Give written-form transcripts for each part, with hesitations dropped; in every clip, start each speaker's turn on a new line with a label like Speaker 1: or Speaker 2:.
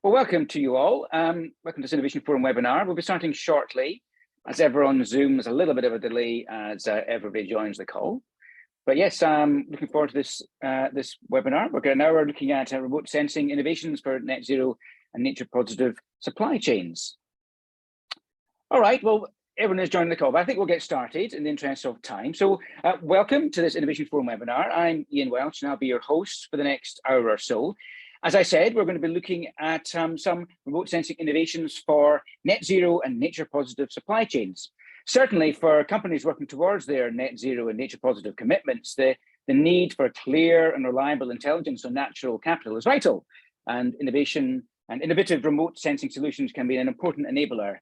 Speaker 1: Well, welcome to you all. Welcome to this Innovation Forum webinar. We'll be starting shortly. As ever on Zoom, there's a little bit of a delay as everybody joins the call. But yes, I'm looking forward to this webinar. We're looking at remote sensing innovations for net zero and nature positive supply chains. All right, well, everyone is joining the call, but I think we'll get started in the interest of time. So welcome to this Innovation Forum webinar. I'm Ian Welch and I'll be your host for the next hour or so. As I said, we're going to be looking at some remote sensing innovations for net zero and nature positive supply chains. Certainly for companies working towards their net zero and nature positive commitments, the need for clear and reliable intelligence on natural capital is vital. And innovation and innovative remote sensing solutions can be an important enabler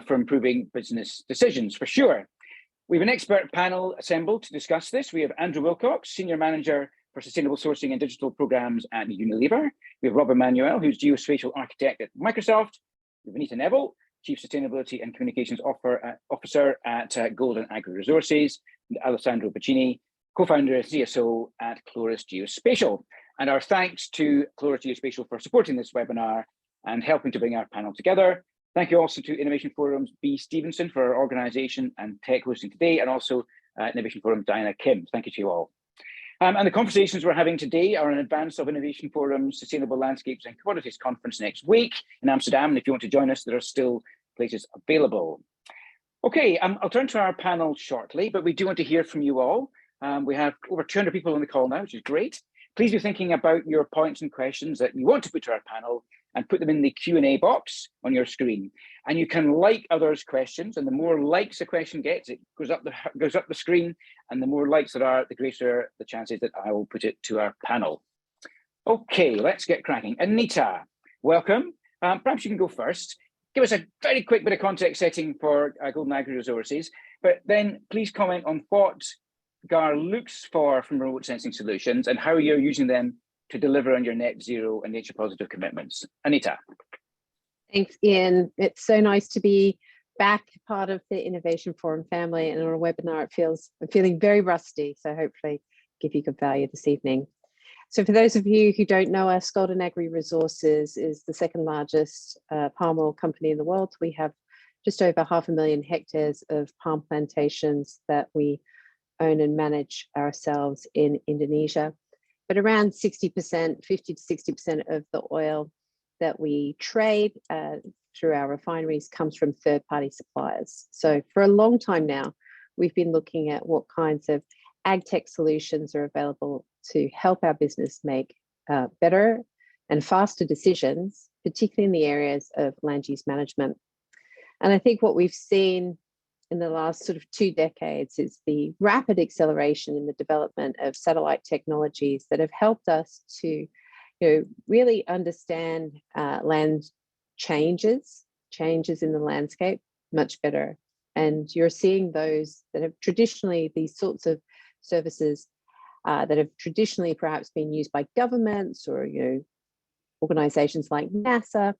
Speaker 1: for improving business decisions, for sure. We have an expert panel assembled to discuss this. We have Andrew Wilcox, Senior Manager for Sustainable Sourcing and Digital Programs at Unilever. We have Rob Emanuel, who's Geospatial Architect at Microsoft. We have Anita Neville, Chief Sustainability and Communications Officer at Golden Agri Resources, and Alessandro Bacchini, Co-founder and CSO at Chloris Geospatial. And our thanks to Chloris Geospatial for supporting this webinar and helping to bring our panel together. Thank you also to Innovation Forum's B. Stevenson for our organization and tech hosting today, and also Innovation Forum Diana Kim. Thank you to you all. And the conversations we're having today are in advance of Innovation Forum's Sustainable Landscapes and Commodities Conference next week in Amsterdam. And if you want to join us, there are still places available. Okay, I'll turn to our panel shortly, but we do want to hear from you all. We have over 200 people on the call now, which is great. Please be thinking about your points and questions that you want to put to our panel and put them in the Q&A box on your screen. And you can like others' questions, and the more likes a question gets, it goes up the screen, and the more likes there are, the greater the chances that I will put it to our panel. Okay, let's get cracking. Anita, welcome. Perhaps you can go first. Give us a very quick bit of context setting for Golden Agri Resources, but then please comment on what GAR looks for from remote sensing solutions and how you're using them to deliver on your net zero and nature positive commitments. Anita.
Speaker 2: Thanks, Ian. It's so nice to be back part of the Innovation Forum family, and on a webinar I'm feeling very rusty, so hopefully give you good value this evening. So for those of you who don't know us, Golden Agri Resources is the second largest palm oil company in the world. We have just over 500,000 hectares of palm plantations that we own and manage ourselves in Indonesia. But around 60%, 50 to 60% of the oil that we trade through our refineries comes from third-party suppliers. So for a long time now, we've been looking at what kinds of ag tech solutions are available to help our business make better and faster decisions, particularly in the areas of land use management. And I think what we've seen in the last sort of 2 decades is the rapid acceleration in the development of satellite technologies that have helped us to really understand land changes in the landscape much better. And you're seeing those that have traditionally, these sorts of services that have traditionally perhaps been used by governments or organizations like NASA,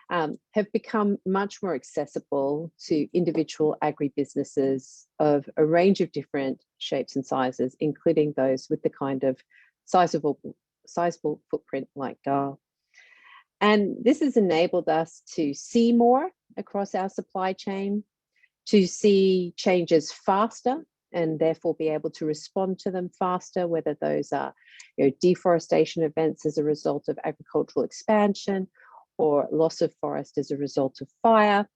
Speaker 2: have become much more accessible to individual agribusinesses of a range of different shapes and sizes, including those with the kind of sizable footprint like GAR. And this has enabled us to see more across our supply chain, to see changes faster and therefore be able to respond to them faster, whether those are deforestation events as a result of agricultural expansion or loss of forest as a result of fire.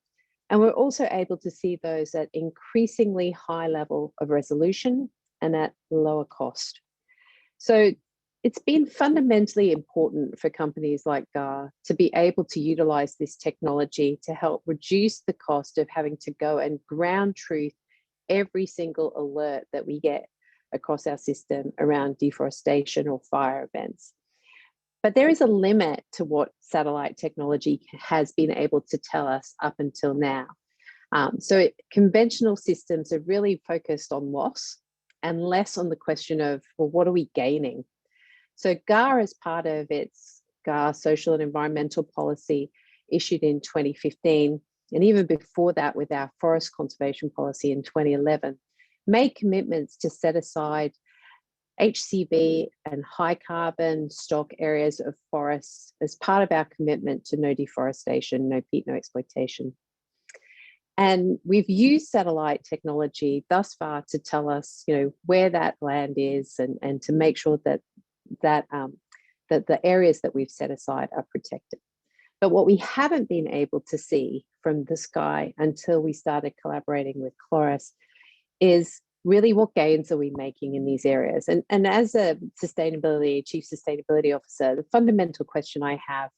Speaker 2: And we're also able to see those at increasingly high level of resolution and at lower cost. So it's been fundamentally important for companies like GAR to be able to utilize this technology to help reduce the cost of having to go and ground truth every single alert that we get across our system around deforestation or fire events. But there is a limit to what satellite technology has been able to tell us up until now. Conventional systems are really focused on loss and less on the question of, well, what are we gaining? So GAR, as part of its GAR social and environmental policy issued in 2015, and even before that with our forest conservation policy in 2011, made commitments to set aside HCB and high carbon stock areas of forests as part of our commitment to no deforestation, no peat, no exploitation. And we've used satellite technology thus far to tell us, where that land is, and to make sure that the areas that we've set aside are protected. But what we haven't been able to see from the sky until we started collaborating with Chloris is really what gains are we making in these areas. And as a chief sustainability officer, the fundamental question I have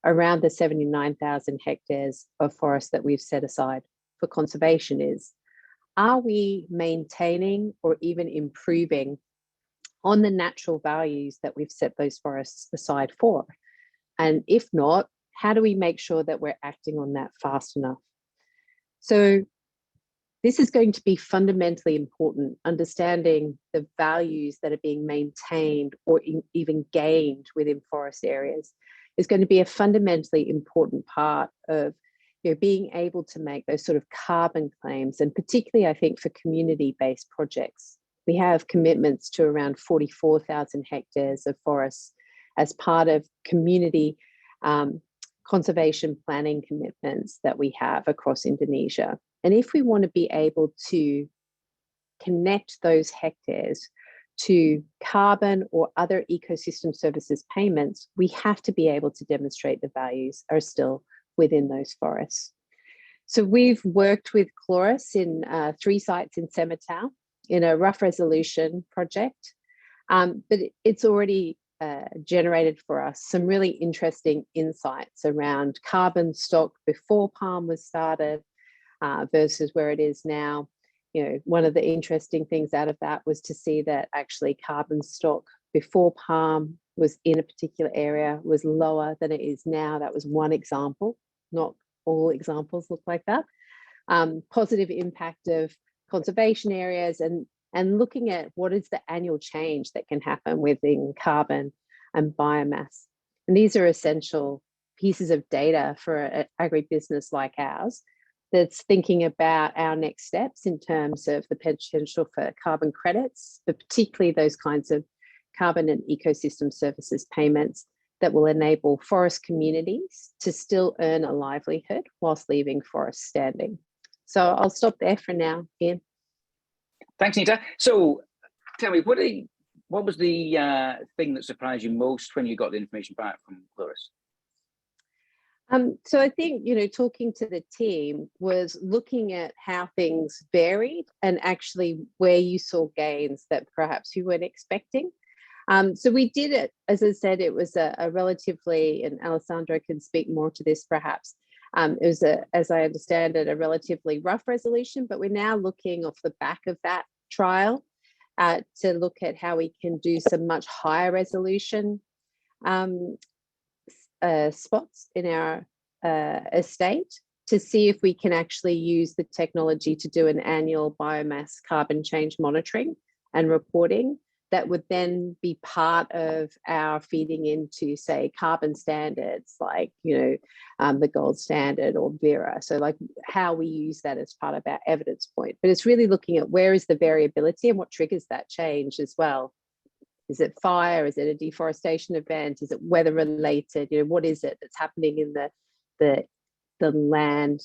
Speaker 2: around the 79,000 hectares of forest that we've set aside for conservation is, are we maintaining or even improving on the natural values that we've set those forests aside for? And if not, how do we make sure that we're acting on that fast enough? So this is going to be fundamentally important. Understanding the values that are being maintained or even gained within forest areas is going to be a fundamentally important part of being able to make those sort of carbon claims, and particularly I think for community-based projects. We have commitments to around 44,000 hectares of forests as part of community conservation planning commitments that we have across Indonesia. And if we want to be able to connect those hectares to carbon or other ecosystem services payments, we have to be able to demonstrate the values are still within those forests. So we've worked with Chloris in 3 sites in Sematau in a rough resolution project, but it's already generated for us some really interesting insights around carbon stock before palm was started versus where it is now. One of the interesting things out of that was to see that actually carbon stock before palm was in a particular area was lower than it is now. That was one example. Not all examples look like that. Positive impact of conservation areas, and looking at what is the annual change that can happen within carbon and biomass. And these are essential pieces of data for an agribusiness like ours that's thinking about our next steps in terms of the potential for carbon credits, but particularly those kinds of carbon and ecosystem services payments that will enable forest communities to still earn a livelihood whilst leaving forests standing. So I'll stop there for now, Ian.
Speaker 1: Thanks, Nita. So tell me, what was the thing that surprised you most when you got the information back from Chloris?
Speaker 2: So I think, talking to the team was looking at how things varied and actually where you saw gains that perhaps you weren't expecting. So we did it, as I said, it was a relatively, and Alessandro can speak more to this perhaps, it was, as I understand it, a relatively rough resolution, but we're now looking off the back of that trial to look at how we can do some much higher resolution spots in our estate to see if we can actually use the technology to do an annual biomass carbon change monitoring and reporting that would then be part of our feeding into, say, carbon standards like, the gold standard or Vera. So like how we use that as part of our evidence point. But it's really looking at where is the variability and what triggers that change as well. Is it fire? Is it a deforestation event? Is it weather related? What is it that's happening in the land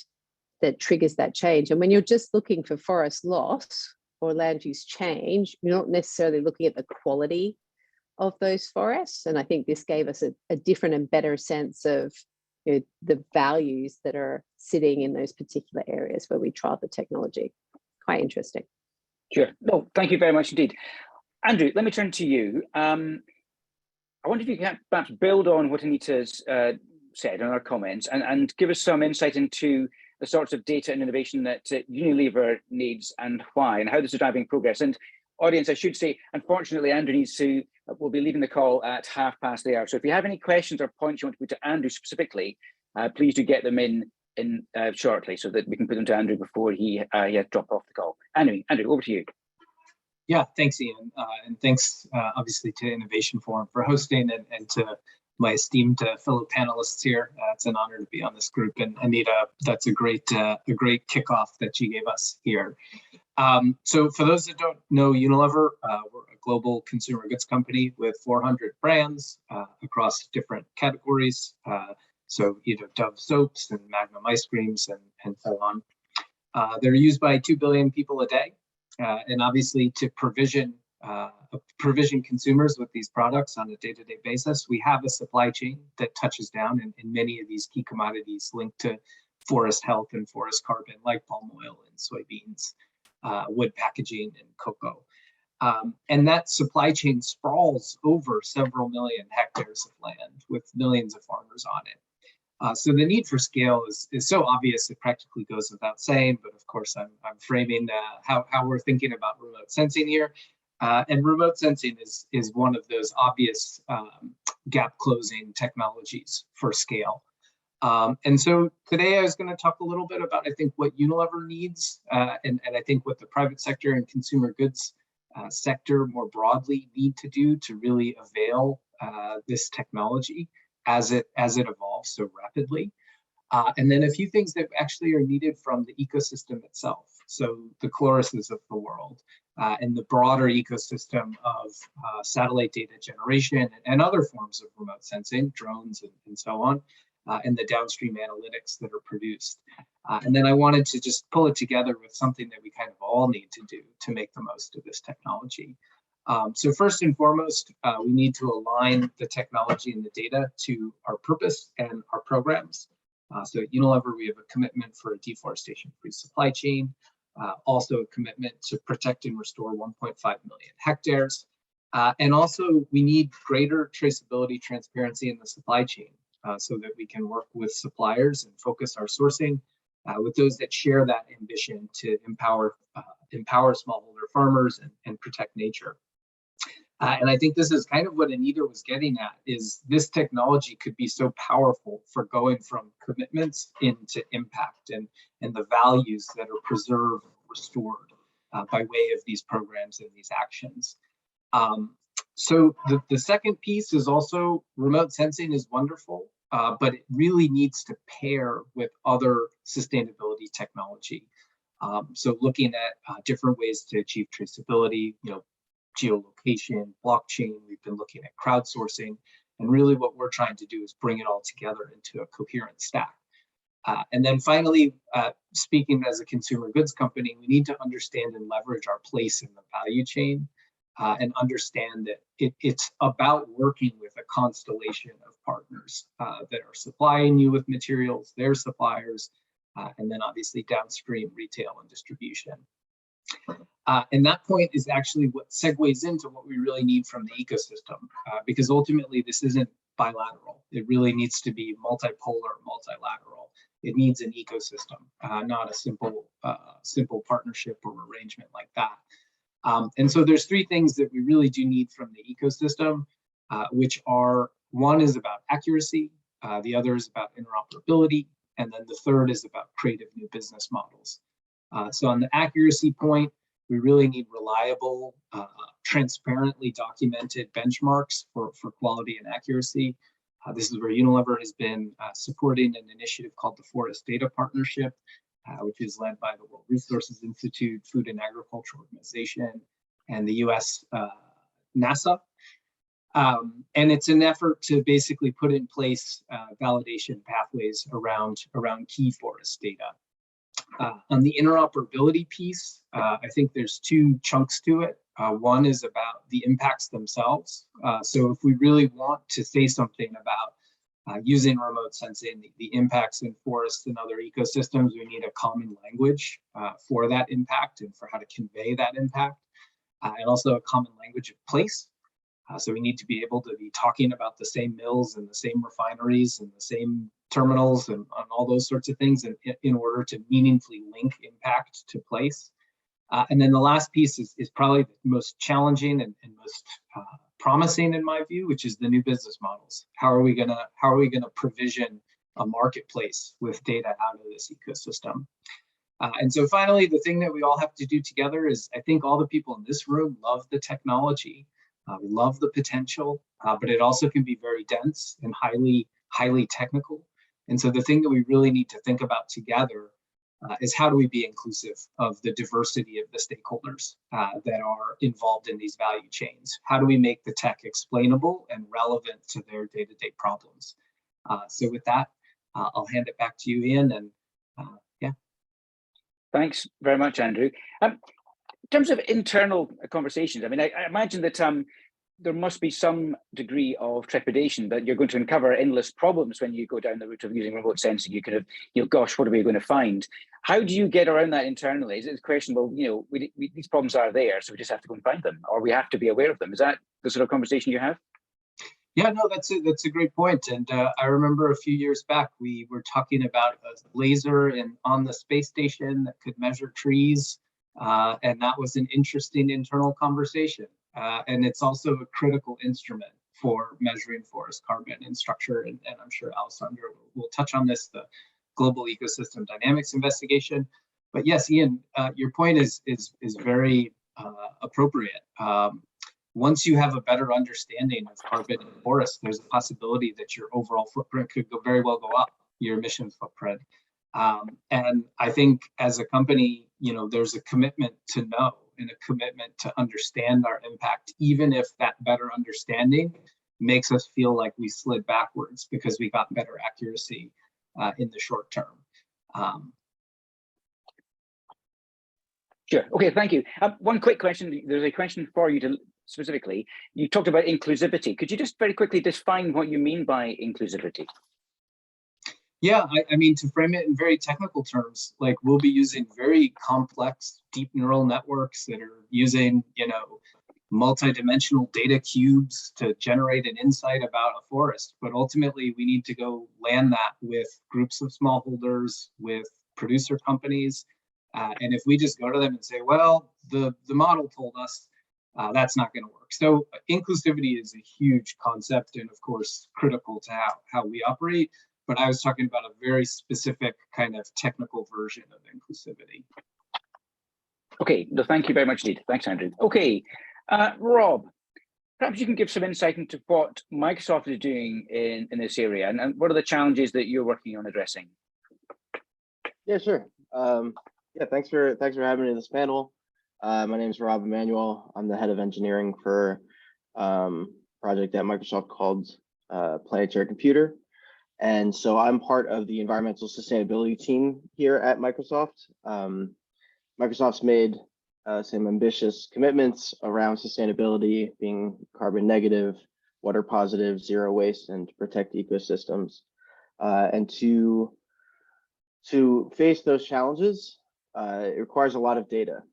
Speaker 2: that triggers that change? And when you're just looking for forest loss or land use change, you're not necessarily looking at the quality of those forests. And I think this gave us a different and better sense of the values that are sitting in those particular areas where we trialed the technology. Quite interesting.
Speaker 1: Sure. No, thank you very much indeed. Andrew, let me turn to you. I wonder if you can perhaps build on what Anita's said in our comments and give us some insight into the sorts of data and innovation that Unilever needs and why, and how this is driving progress. And audience, I should say, unfortunately, Andrew will be leaving the call at 1/2 the hour. So if you have any questions or points you want to put to Andrew specifically, please do get them in shortly so that we can put them to Andrew before he has to drop off the call. Andrew, over to you.
Speaker 3: Yeah, thanks, Ian. And thanks, obviously, to Innovation Forum for hosting and to my esteemed fellow panelists here. It's an honor to be on this group. And Anita, that's a great kickoff that you gave us here. So for those that don't know Unilever, we're a global consumer goods company with 400 brands across different categories. So Dove soaps and Magnum ice creams and so on. They're used by 2 billion people a day. And obviously to provision consumers with these products on a day-to-day basis, we have a supply chain that touches down in many of these key commodities linked to forest health and forest carbon, like palm oil and soybeans, wood packaging and cocoa. And that supply chain sprawls over several million hectares of land with millions of farmers on it. So the need for scale is so obvious it practically goes without saying, but of course I'm framing how we're thinking about remote sensing here. And remote sensing is one of those obvious gap closing technologies for scale. And so today I was going to talk a little bit about, I think, what Unilever needs, and I think what the private sector and consumer goods sector more broadly need to do to really avail this technology as it evolves so rapidly. And then a few things that actually are needed from the ecosystem itself. So the Chloruses of the world and the broader ecosystem of satellite data generation and other forms of remote sensing, drones and so on, and the downstream analytics that are produced. And then I wanted to just pull it together with something that we kind of all need to do to make the most of this technology. So first and foremost, we need to align the technology and the data to our purpose and our programs. So at Unilever, we have a commitment for a deforestation-free supply chain, also a commitment to protect and restore 1.5 million hectares. And also we need greater traceability, transparency in the supply chain so that we can work with suppliers and focus our sourcing with those that share that ambition to empower smallholder farmers and protect nature. And I think this is kind of what Anita was getting at, is this technology could be so powerful for going from commitments into impact and the values that are preserved and restored by way of these programs and these actions. So the second piece is also remote sensing is wonderful, but it really needs to pair with other sustainability technology. So looking at different ways to achieve traceability, geolocation, blockchain, we've been looking at crowdsourcing, and really what we're trying to do is bring it all together into a coherent stack. And then finally, speaking as a consumer goods company, we need to understand and leverage our place in the value chain and understand that it's about working with a constellation of partners that are supplying you with materials, their suppliers, and then obviously downstream retail and distribution. And that point is actually what segues into what we really need from the ecosystem, because ultimately this isn't bilateral. It really needs to be multipolar, multilateral. It needs an ecosystem, not a simple partnership or arrangement like that. And so there's three things that we really do need from the ecosystem, which are, one is about accuracy, the other is about interoperability, and then the third is about creative new business models. So on the accuracy point, we really need reliable, transparently documented benchmarks for quality and accuracy. This is where Unilever has been supporting an initiative called the Forest Data Partnership, which is led by the World Resources Institute, Food and Agriculture Organization, and the US NASA. And it's an effort to basically put in place validation pathways around key forest data. On the interoperability piece, I think there's two chunks to it. One is about the impacts themselves. So if we really want to say something about using remote sensing, the impacts in forests and other ecosystems, we need a common language for that impact and for how to convey that impact, and also a common language of place. So we need to be able to be talking about the same mills and the same refineries and the same terminals and all those sorts of things in order to meaningfully link impact to place. And then the last piece is probably the most challenging and most promising in my view, which is the new business models. How are we gonna provision a marketplace with data out of this ecosystem? And so finally, the thing that we all have to do together is, I think all the people in this room love the technology. We love the potential, but it also can be very dense and highly technical. And so the thing that we really need to think about together is how do we be inclusive of the diversity of the stakeholders that are involved in these value chains? How do we make the tech explainable and relevant to their day-to-day problems? So with that, I'll hand it back to you, Ian, and yeah.
Speaker 1: Thanks very much, Andrew. In terms of internal conversations, I mean, I imagine that there must be some degree of trepidation that you're going to uncover endless problems when you go down the route of using remote sensing. You kind of, gosh, what are we going to find? How do you get around that internally? Is it a question, well, these problems are there, so we just have to go and find them, or we have to be aware of them? Is that the sort of conversation you have?
Speaker 3: Yeah, no, that's a great point. And I remember a few years back, we were talking about a laser on the space station that could measure trees. And that was an interesting internal conversation. And it's also a critical instrument for measuring forest carbon and structure. And I'm sure Alessandro will touch on this, the global ecosystem dynamics investigation. But yes, Ian, your point is very appropriate. Once you have a better understanding of carbon in forests, there's a possibility that your overall footprint could very well go up, your emissions footprint. And I think as a company, there's a commitment to know and a commitment to understand our impact, even if that better understanding makes us feel like we slid backwards because we got better accuracy in the short term.
Speaker 1: Sure. Okay, thank you. One quick question. There's a question for you specifically. You talked about inclusivity. Could you just very quickly define what you mean by inclusivity?
Speaker 3: Yeah, I mean, to frame it in very technical terms, like we'll be using very complex deep neural networks that are using, multi-dimensional data cubes to generate an insight about a forest. But ultimately, we need to go land that with groups of smallholders, with producer companies. And if we just go to them and say, well, the model told us, that's not going to work. So inclusivity is a huge concept and, of course, critical to how we operate. But I was talking about a very specific kind of technical version of inclusivity.
Speaker 1: Okay, no, thank you very much indeed. Thanks, Andrew. Okay, Rob, perhaps you can give some insight into what Microsoft is doing in this area and what are the challenges that you're working on addressing?
Speaker 4: Yeah, sure. Yeah, thanks for having me in this panel. My name is Rob Emanuel. I'm the head of engineering for a project at Microsoft called Planetary Computer. And so I'm part of the environmental sustainability team here at Microsoft. Microsoft's made some ambitious commitments around sustainability, being carbon negative, water positive, zero waste, and to protect ecosystems. And to face those challenges, it requires a lot of data.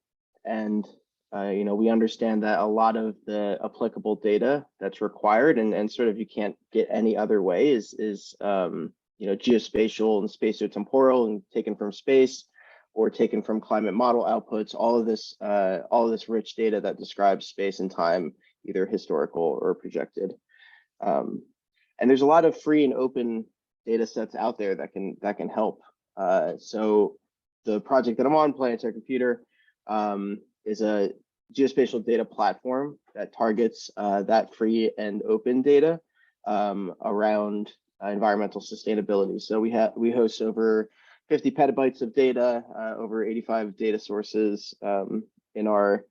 Speaker 4: And we understand that a lot of the applicable data that's required and sort of you can't get any other way is geospatial and spatiotemporal and taken from space or taken from climate model outputs, all of this rich data that describes space and time, either historical or projected. And there's a lot of free and open data sets out there that can help. So the project that I'm on, Planetary Computer, is a geospatial data platform that targets that free and open data around environmental sustainability. So we host over 50 petabytes of data, over 85 data sources in our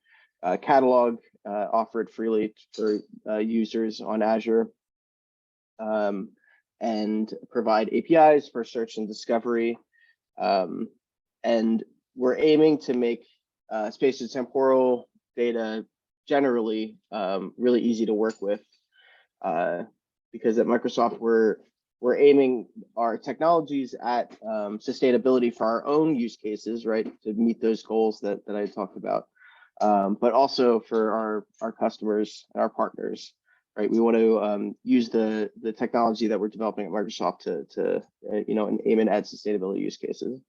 Speaker 4: catalog, offered freely for users on Azure, and provide APIs for search and discovery. And we're aiming to make spatiotemporal data generally really easy to work with, because at Microsoft we're aiming our technologies at sustainability for our own use cases, right, to meet those goals that I talked about, but also for our customers and our partners, right? We want to use the technology that we're developing at Microsoft to aim and add sustainability use cases.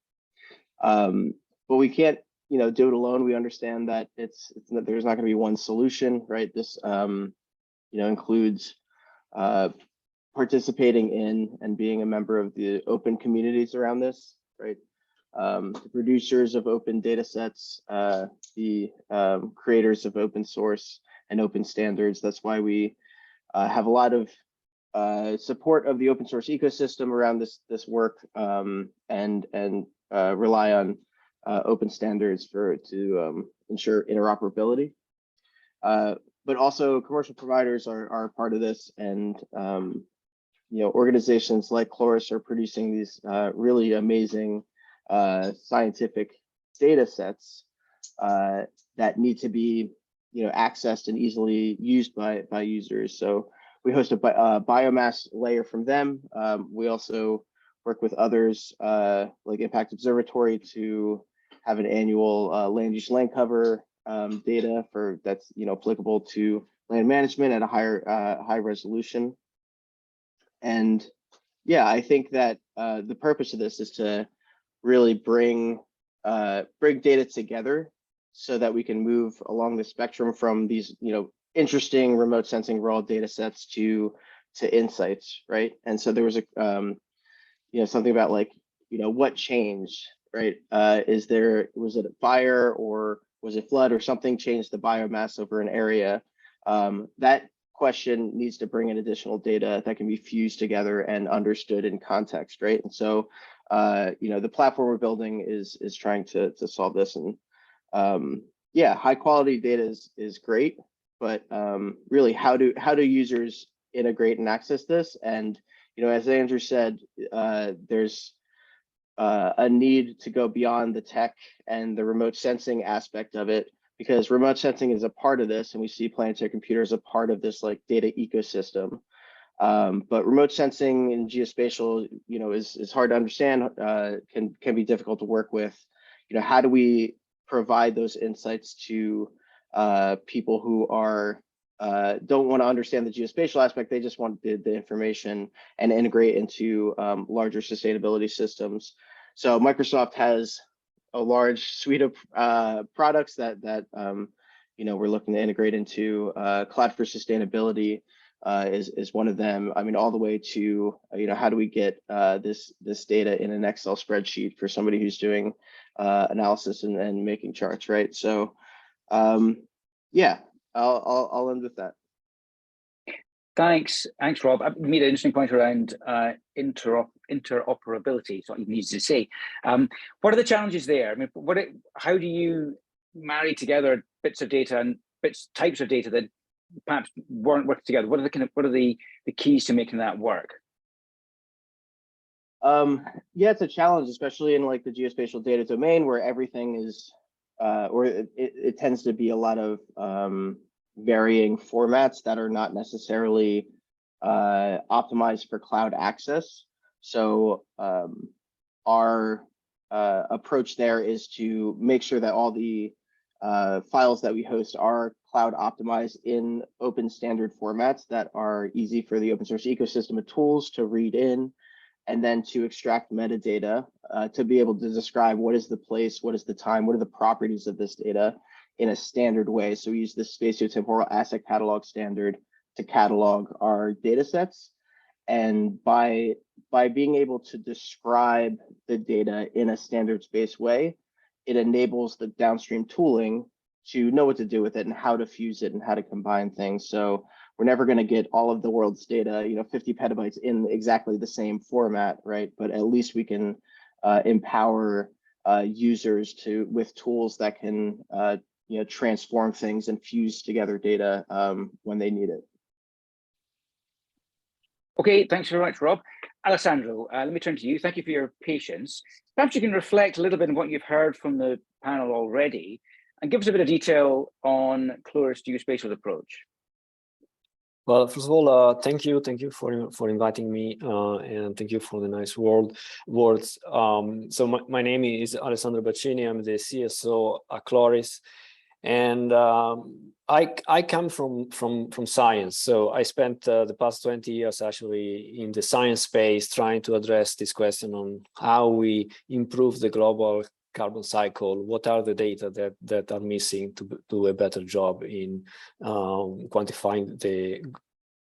Speaker 4: But we can't do it alone. We understand that there's not going to be one solution, right? This includes participating in and being a member of the open communities around this, right? The producers of open data sets, the creators of open source and open standards. That's why we have a lot of support of the open source ecosystem around this work, and rely on open standards to ensure interoperability. But also commercial providers are part of this, and organizations like Chloris are producing these really amazing scientific data sets that need to be accessed and easily used by users. So we host a biomass layer from them. We also work with others like Impact Observatory to have an annual land use land cover data that's applicable to land management at a high resolution. And yeah, I think that the purpose of this is to really bring data together so that we can move along the spectrum from these interesting remote sensing raw data sets to insights, right? And so there was a something about what changed, right? Was it a fire, or was it flood, or something changed the biomass over an area? That question needs to bring in additional data that can be fused together and understood in context, right? And so the platform we're building is trying to solve this. And yeah, high quality data is great, but really how do users integrate and access this? And as Andrew said, there's a need to go beyond the tech and the remote sensing aspect of it, because remote sensing is a part of this, and we see planetary computers a part of this data ecosystem. But remote sensing and geospatial, is hard to understand, can be difficult to work with. How do we provide those insights to people who don't want to understand the geospatial aspect? They just want the information and integrate into larger sustainability systems. So Microsoft has a large suite of products that we're looking to integrate into. Cloud for Sustainability is one of them. I mean, all the way to how do we get this data in an Excel spreadsheet for somebody who's doing analysis and making charts, right? So yeah, I'll end with that.
Speaker 1: Thanks, Rob. You made an interesting point around interoperability. It's not even easy to say. What are the challenges there? I mean, how do you marry together bits of data and types of data that perhaps weren't working together? What are the keys to making that work?
Speaker 4: Yeah, it's a challenge, especially in the geospatial data domain, where everything is, or it tends to be a lot of varying formats that are not necessarily optimized for cloud access. So our approach there is to make sure that all the files that we host are cloud optimized in open standard formats that are easy for the open source ecosystem of tools to read in, and then to extract metadata to be able to describe what is the place, what is the time, what are the properties of this data in a standard way. So we use the spatiotemporal asset catalog standard to catalog our data sets. And by being able to describe the data in a standards-based way, it enables the downstream tooling to know what to do with it and how to fuse it and how to combine things. So we're never going to get all of the world's data, 50 petabytes in exactly the same format, right? But at least we can empower users with tools that can transform things and fuse together data when they need it.
Speaker 1: Okay, thanks very much, Rob. Alessandro, let me turn to you. Thank you for your patience. Perhaps you can reflect a little bit on what you've heard from the panel already and give us a bit of detail on Chloris geospatial approach.
Speaker 5: Well, first of all, thank you for inviting me, and thank you for the nice words. So my name is Alessandro Baccini. I'm the CSO at Chloris, and I come from science. So I spent the past 20 years actually in the science space trying to address this question on how we improve the global carbon cycle. What are the data that are missing to do a better job in quantifying the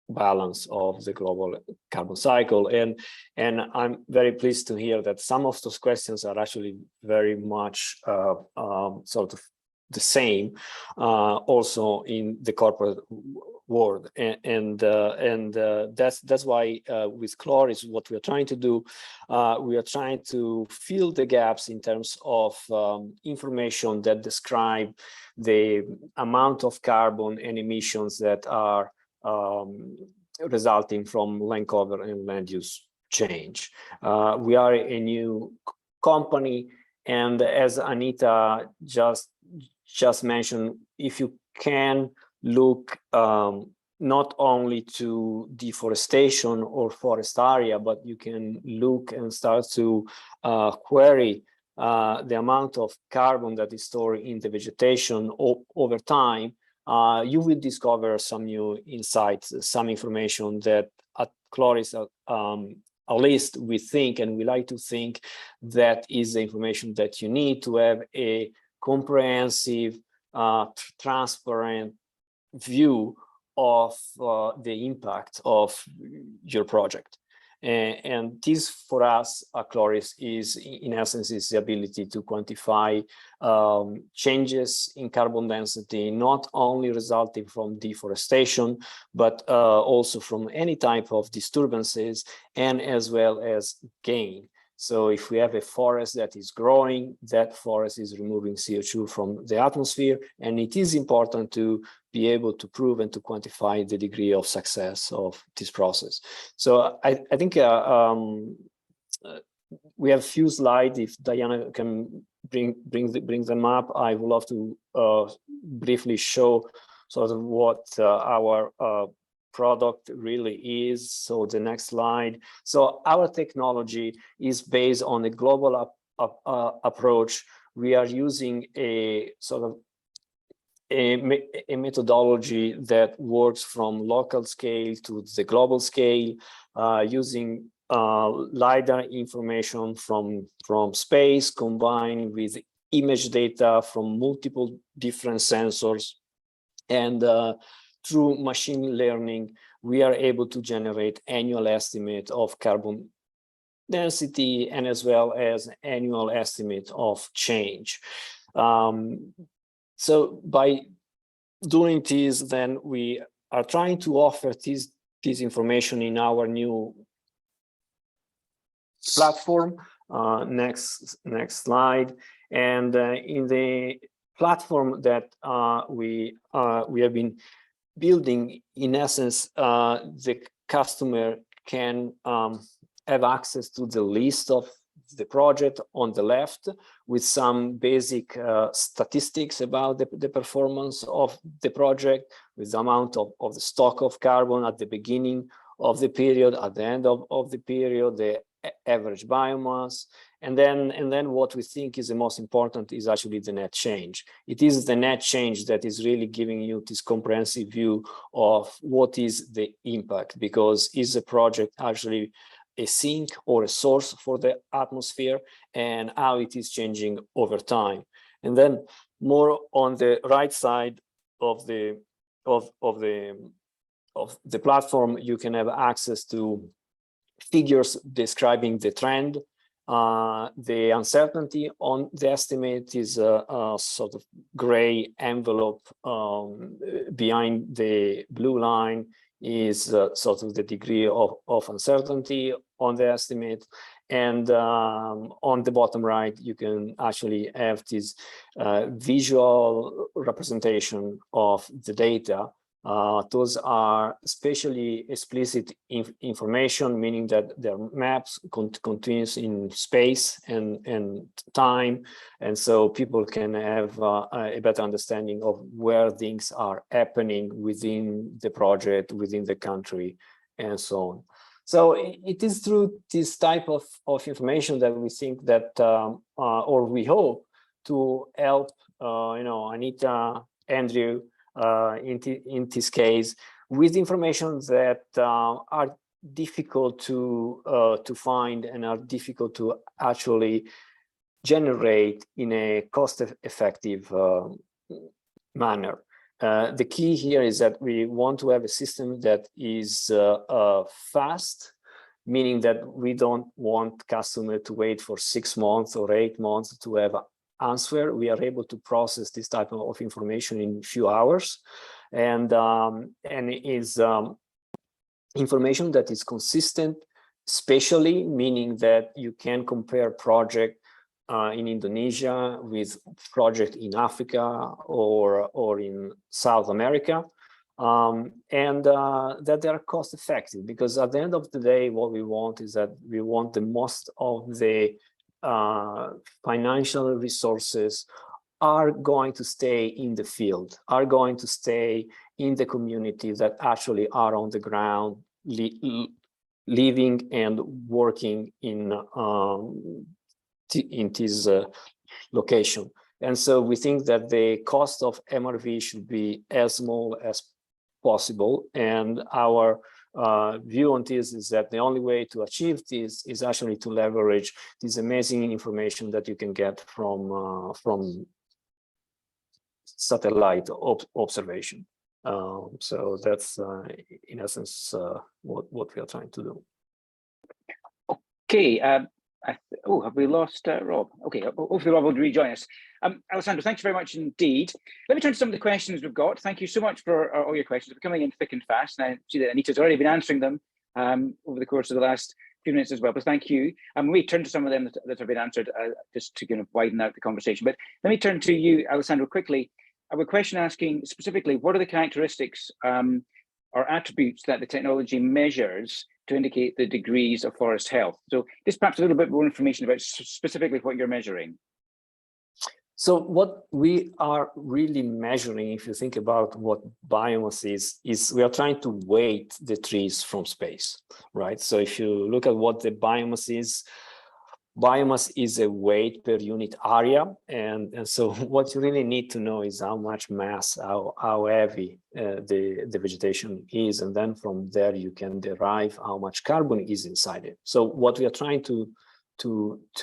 Speaker 5: balance of the global carbon cycle? And I'm very pleased to hear that some of those questions are actually very much sort of the same also in the corporate world, and that's why with Chloris, what we are trying to do, we are trying to fill the gaps in terms of information that describe the amount of carbon and emissions that are resulting from land cover and land use change. We are a new company, and as Anita just mentioned, if you can look not only to deforestation or forest area, but you can look and start to query the amount of carbon that is stored in the vegetation over time, you will discover some new insights, some information that at Chloris, at least we think, and we like to think, that is the information that you need to have a comprehensive, transparent view of the impact of your project. And this, for us at Chloris, is in essence is the ability to quantify changes in carbon density, not only resulting from deforestation, but also from any type of disturbances, and as well as gain. So if we have a forest that is growing, that forest is removing CO2 from the atmosphere, and it is important to be able to prove and to quantify the degree of success of this process. So I think we have a few slides. If Diana can bring them up, I would love to briefly show sort of what our product really is. So the next slide. So our technology is based on a global approach. We are using a sort of a methodology that works from local scale to the global scale, using LiDAR information from space combined with image data from multiple different sensors. And through machine learning, we are able to generate annual estimate of carbon density and as well as annual estimate of change. So by doing this, then we are trying to offer this information in our new platform. Next slide. And in the platform that we have been building, in essence, the customer can have access to the list of the project on the left with some basic statistics about the performance of the project, with the amount of the stock of carbon at the beginning of the period, at the end of the period, the average biomass, and then what we think is the most important is actually the net change. It is the net change that is really giving you this comprehensive view of what is the impact, because is the project actually a sink or a source for the atmosphere, and how it is changing over time. And then more on the right side of the platform, you can have access to figures describing the trend. The uncertainty on the estimate is a sort of gray envelope. Behind the blue line is sort of the degree of uncertainty on the estimate. And on the bottom right, you can actually have this visual representation of the data. Those are spatially explicit information, meaning that their maps continues in space and time, and so people can have a better understanding of where things are happening within the project, within the country, and so on. So it is through this type of information that we think that, or we hope to help, Anita, Andrew, in this case, with information that are difficult to find and are difficult to actually generate in a cost-effective manner. The key here is that we want to have a system that is fast, meaning that we don't want customer to wait for 6 months or 8 months to have answer. We are able to process this type of information in a few hours, and it is information that is consistent, spatially, meaning that you can compare project in Indonesia with project in Africa or in South America, and that they are cost effective, because at the end of the day, what we want is that we want the most of the financial resources are going to stay in the field, are going to stay in the communities that actually are on the ground, living and working in this location. And so we think that the cost of MRV should be as small as possible. And our view on this is that the only way to achieve this is actually to leverage this amazing information that you can get from satellite observation. So that's in essence what we are trying to do.
Speaker 1: Okay. Have we lost Rob? Okay, hopefully Rob will rejoin us. Alessandro, thanks very much indeed. Let me turn to some of the questions we've got. Thank you so much for all your questions. They're coming in thick and fast. And I see that Anita's already been answering them over the course of the last few minutes as well, but thank you. We turn to some of them that have been answered just to kind of widen out the conversation. But let me turn to you, Alessandro, quickly. I have a question asking specifically, what are the characteristics or attributes that the technology measures to indicate the degrees of forest health? So just perhaps a little bit more information about specifically what you're measuring.
Speaker 5: So what we are really measuring, if you think about what biomass is we are trying to weight the trees from space, right? So if you look at what the biomass is a weight per unit area, and so what you really need to know is how much mass, how heavy the vegetation is, and then from there you can derive how much carbon is inside it. So what we are trying to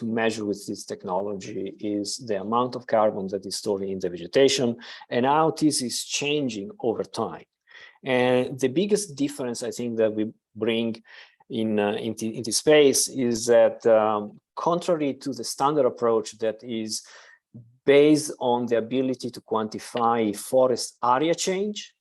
Speaker 5: measure with this technology is the amount of carbon that is stored in the vegetation and how this is changing over time. And the biggest difference I think that we bring into space is that contrary to the standard approach that is based on the ability to quantify forest area change,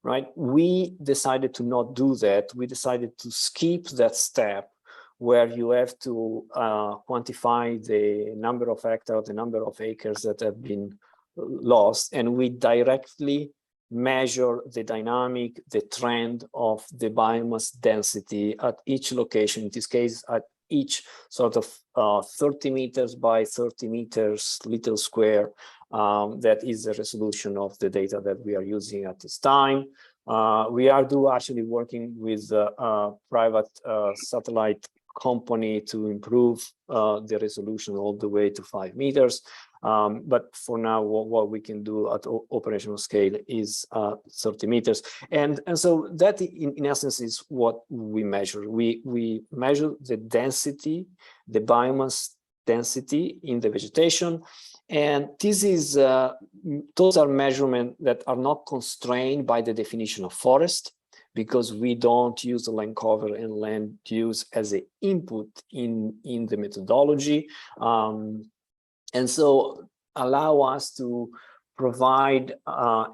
Speaker 5: right? We decided to not do that. We decided to skip that step where you have to quantify the number of hectares, the number of acres that have been lost, and we directly measure the dynamic, the trend of the biomass density at each location, in this case, at each sort of 30 meters by 30 meters little square. That is the resolution of the data that we are using at this time. We are actually working with a private satellite company to improve the resolution all the way to 5 meters. But for now, what we can do at operational scale is 30 meters. And so that in essence is what we measure. We measure the density, the biomass density in the vegetation. And this is, those are measurements that are not constrained by the definition of forest, because we don't use the land cover and land use as an input in the methodology. And so allow us to provide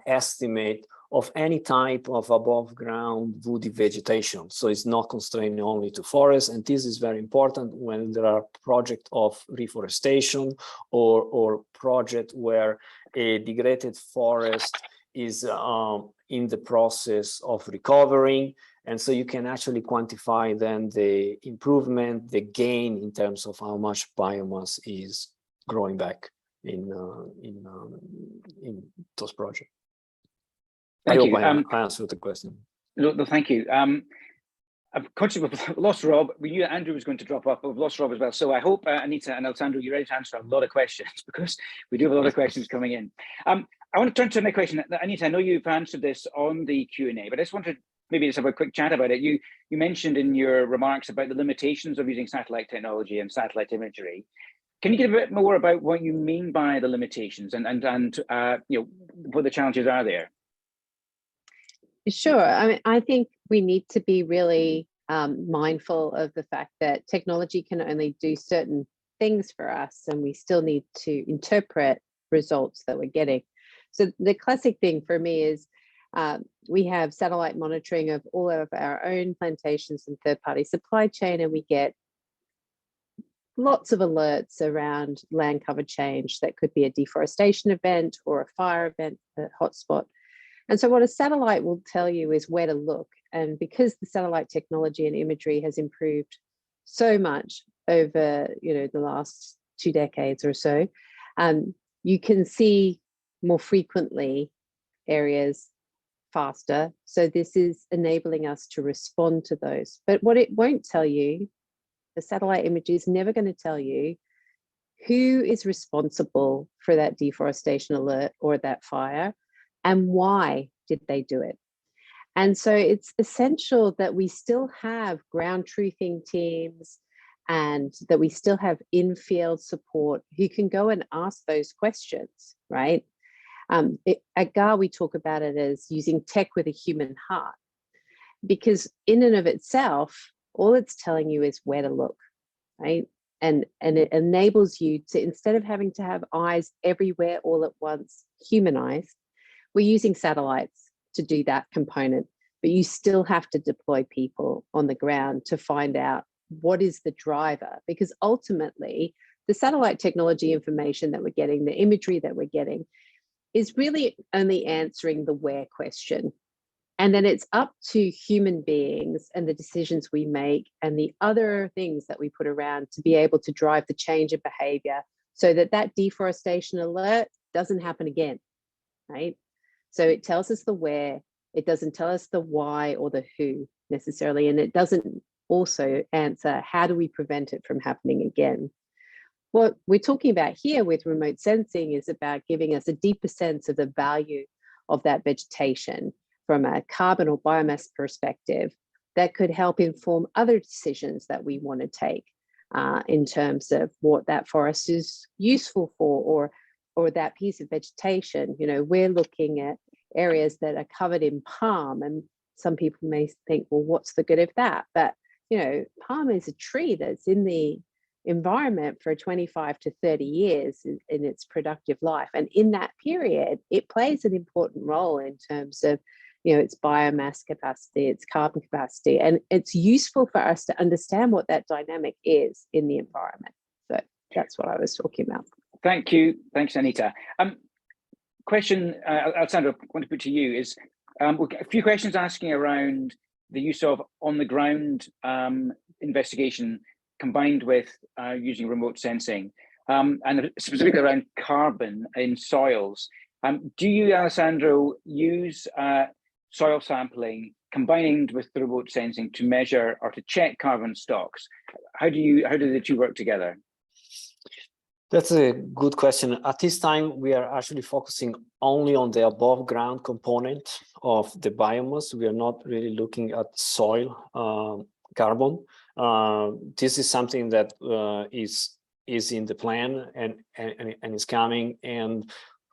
Speaker 5: estimate of any type of above ground woody vegetation. So it's not constrained only to forest. And this is very important when there are projects of reforestation or project where a degraded forest is in the process of recovering. And so you can actually quantify then the improvement, the gain in terms of how much biomass is growing back in those projects.
Speaker 1: Thank you.
Speaker 5: I answered the question.
Speaker 1: No, thank you. I'm conscious we've lost Rob. We knew Andrew was going to drop off, but we've lost Rob as well. So I hope Anita and Alessandro, you're ready to answer a lot of questions, because we do have a lot of questions coming in. I want to turn to my question. Anita, I know you've answered this on the Q&A, but I just wanted maybe just have a quick chat about it. You mentioned in your remarks about the limitations of using satellite technology and satellite imagery. Can you give a bit more about what you mean by the limitations and you know, what the challenges are there?
Speaker 2: Sure. I mean, I think we need to be really mindful of the fact that technology can only do certain things for us, and we still need to interpret results that we're getting. So the classic thing for me is we have satellite monitoring of all of our own plantations and third-party supply chain, and we get lots of alerts around land cover change. That could be a deforestation event or a fire event, a hotspot. And so what a satellite will tell you is where to look. And because the satellite technology and imagery has improved so much over the last 2 decades or so, you can see more frequently areas faster. So this is enabling us to respond to those. But what it won't tell you, the satellite image is never going to tell you who is responsible for that deforestation alert or that fire, and why did they do it. And so it's essential that we still have ground truthing teams and that we still have in-field support who can go and ask those questions, right? At GAR, we talk about it as using tech with a human heart, because in and of itself, all it's telling you is where to look, right? And it enables you to, instead of having to have eyes everywhere all at once, human eyes, we're using satellites to do that component, but you still have to deploy people on the ground to find out what is the driver, because ultimately the satellite technology information that we're getting, the imagery that we're getting, is really only answering the where question. And then it's up to human beings and the decisions we make and the other things that we put around to be able to drive the change of behavior so that that deforestation alert doesn't happen again, right? So it tells us the where, it doesn't tell us the why or the who necessarily, and it doesn't also answer how do we prevent it from happening again. What we're talking about here with remote sensing is about giving us a deeper sense of the value of that vegetation from a carbon or biomass perspective that could help inform other decisions that we want to take in terms of what that forest is useful for, or that piece of vegetation. We're looking at areas that are covered in palm, and some people may think, well, what's the good of that? But palm is a tree that's in the environment for 25 to 30 years in its productive life, and in that period it plays an important role in terms of its biomass capacity, its carbon capacity, and it's useful for us to understand what that dynamic is in the environment. So that's what I was talking about.
Speaker 1: Thank you. Thanks, Anita. Question, Alessandro, I want to put to you is, we'll get a few questions asking around the use of on-the-ground investigation combined with using remote sensing, and specifically around carbon in soils. Do you, Alessandro, use soil sampling combined with the remote sensing to measure or to check carbon stocks? How do the two work together?
Speaker 5: That's a good question. At this time, we are actually focusing only on the above ground component of the biomass. We are not really looking at soil carbon. This is something that is in the plan and is coming. And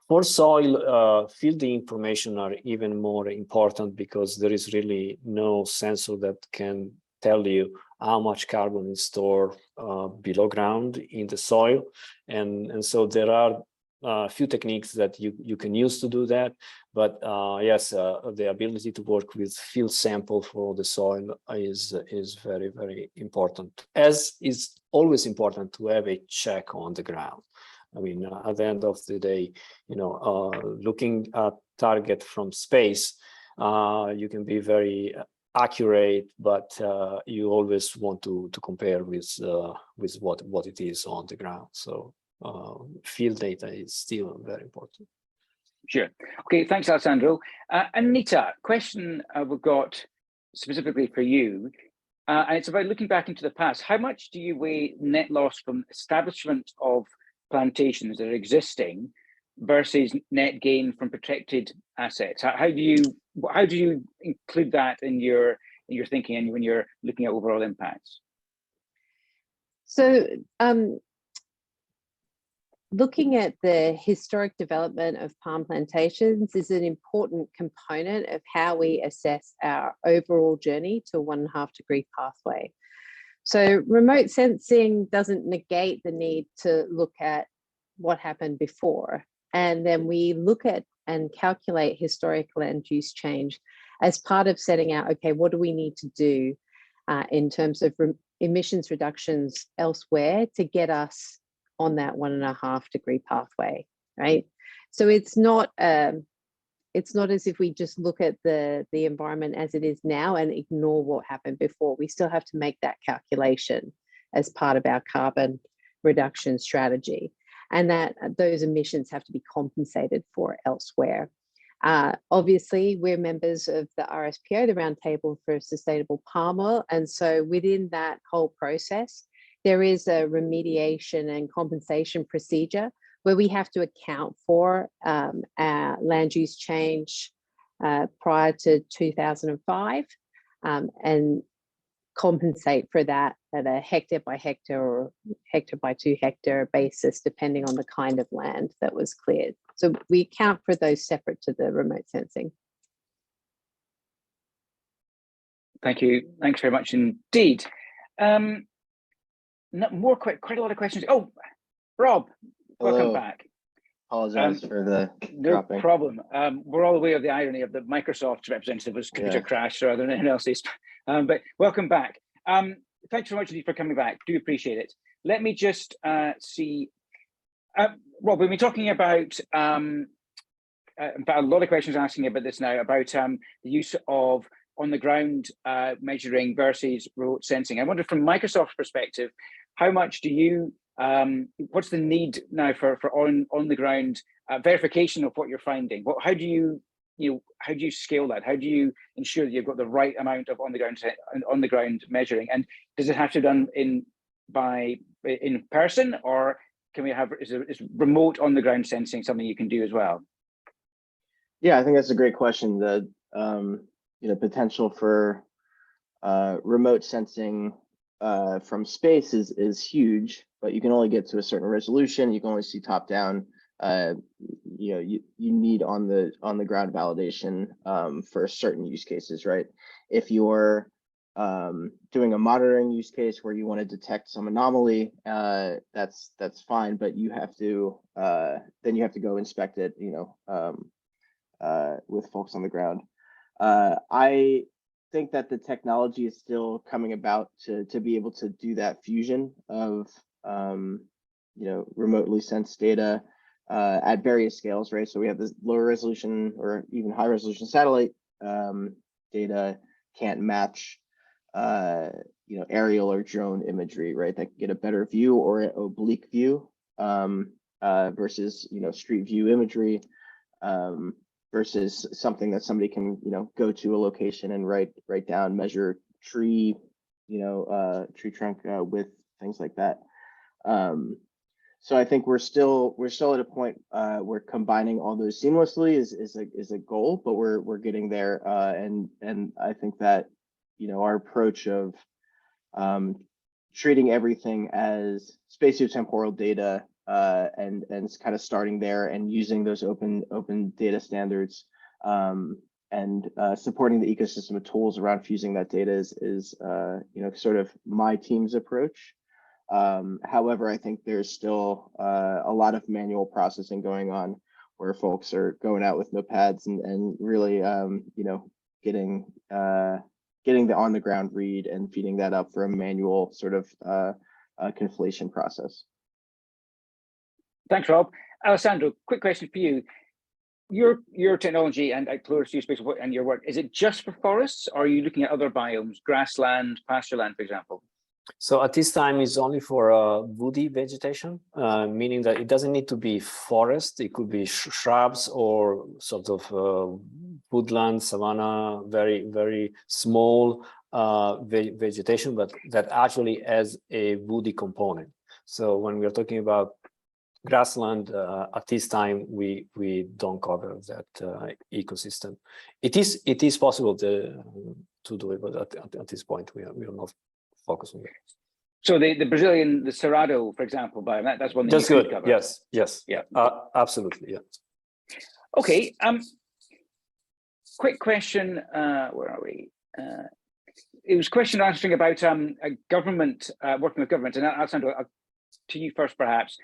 Speaker 5: for soil, fielding information are even more important because there is really no sensor that can tell you how much carbon is stored below ground in the soil. And so there are a few techniques that you can use to do that. But yes, the ability to work with field sample for the soil is very, very important, as is always important to have a check on the ground. I mean, at the end of the day, looking at target from space, you can be very accurate, but you always want to compare with what it is on the ground. So field data is still very important.
Speaker 1: Sure. Okay, thanks, Alessandro. Anita, question we've got specifically for you, and it's about looking back into the past. How much do you weigh net loss from establishment of plantations that are existing versus net gain from protected assets? How do you include that in your thinking and when you're looking at overall impacts?
Speaker 2: So looking at the historic development of palm plantations is an important component of how we assess our overall journey to a 1.5 degree pathway. So remote sensing doesn't negate the need to look at what happened before. And then we look at and calculate historical land use change as part of setting out, okay, what do we need to do in terms of emissions reductions elsewhere to get us on that 1.5 degree pathway, right? So it's not as if we just look at the environment as it is now and ignore what happened before. We still have to make that calculation as part of our carbon reduction strategy, and that those emissions have to be compensated for elsewhere. Obviously, we're members of the RSPO, the Roundtable for Sustainable Palm Oil, and so within that whole process, there is a remediation and compensation procedure where we have to account for our land use change prior to 2005 and compensate for that at a hectare by hectare or hectare by 2 hectare basis, depending on the kind of land that was cleared. So we account for those separate to the remote sensing.
Speaker 1: Thank you. Thanks very much indeed. Quite a lot of questions. Oh, Rob, welcome
Speaker 4: Hello.
Speaker 1: back.
Speaker 4: Apologize for the
Speaker 1: No
Speaker 4: dropping.
Speaker 1: problem. We're all aware of the irony of the Microsoft representative was computer crash rather than anything else. But welcome back. Thanks so much indeed for coming back. Do appreciate it. Let me just see. Rob, we've been talking about, in fact, a lot of questions asking about this now, about the use of on-the-ground measuring versus remote sensing. I wonder from Microsoft's perspective, how much do you, what's the need now for on-the-ground verification of what you're finding? How do you scale that? How do you ensure that you've got the right amount of on-the-ground measuring? And does it have to be done in person, or can we have, is remote on-the-ground sensing something you can do as well?
Speaker 4: Yeah, I think that's a great question. The potential for remote sensing from space is huge, but you can only get to a certain resolution. You can only see top down. You need on the ground validation for certain use cases, right? If you're doing a monitoring use case where you want to detect some anomaly, that's fine, but you have to then you have to go inspect it, with folks on the ground. I think that the technology is still coming about to be able to do that fusion of remotely sensed data at various scales, right? So we have this lower resolution or even high resolution satellite data can't match aerial or drone imagery, right? That can get a better view or an oblique view versus street view imagery versus something that somebody can go to a location and write down, measure tree tree trunk width, things like that. So I think we're still at a point where combining all those seamlessly is a goal, but we're getting there, and I think that our approach of treating everything as spatiotemporal data and kind of starting there and using those open data standards and supporting the ecosystem of tools around fusing that data is sort of my team's approach. However, I think there's still a lot of manual processing going on where folks are going out with notepads and really getting the on the ground read and feeding that up for a manual sort of conflation process.
Speaker 1: Thanks, Rob. Alessandro, quick question for you. Your technology and Pluralist Space and your work, is it just for forests, or are you looking at other biomes, grassland, pasture land, for example?
Speaker 5: So at this time, it's only for woody vegetation, meaning that it doesn't need to be forest. It could be shrubs or sort of woodland, savanna, very, very small vegetation, but that actually has a woody component. So when we're talking about grassland, at this time, we don't cover that ecosystem. It is possible to do it, but at this point, we are not focusing on it.
Speaker 1: So the Brazilian, the Cerrado, for example, biome, that's one that
Speaker 5: That's
Speaker 1: you
Speaker 5: good.
Speaker 1: could cover.
Speaker 5: Yes.
Speaker 1: Yeah.
Speaker 5: Absolutely. Yeah.
Speaker 1: Okay. Quick question. Where are we? it was question answering about a government, working with government, and Alessandro, to you first, perhaps.